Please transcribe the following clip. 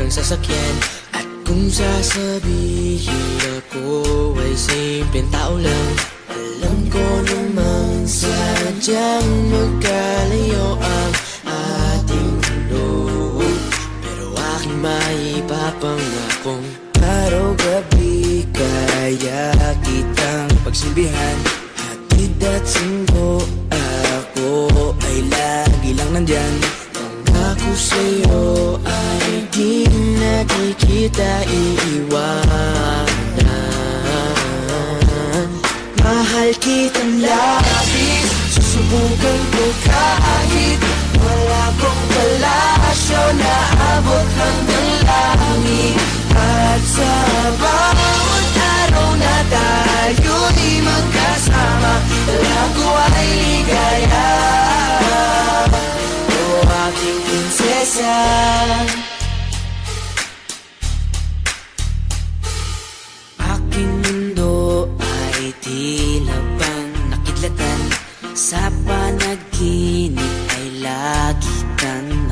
ng sasakyan. At kung sasabihin ako ay simpleng tao lang, alam ko namang sadyang magkalayo ang ating mundo. Pero aking maipapangakong araw-gabi kaya kitang pagsilbihan. Hatid at sundo ako ay lagi lang nandyan. Pangako sa'yo ay di na di kita iiwanan. Mahal kitang labis, susubukan ko kahit wala kong palasyo na abot hanggang langit. At sa bawat araw na tayo'y magkasama, alam ko ay ligaya. O aking prinsesa, aking mundo ay tila bang nakidlatan. Sa panaginip ay lagi kang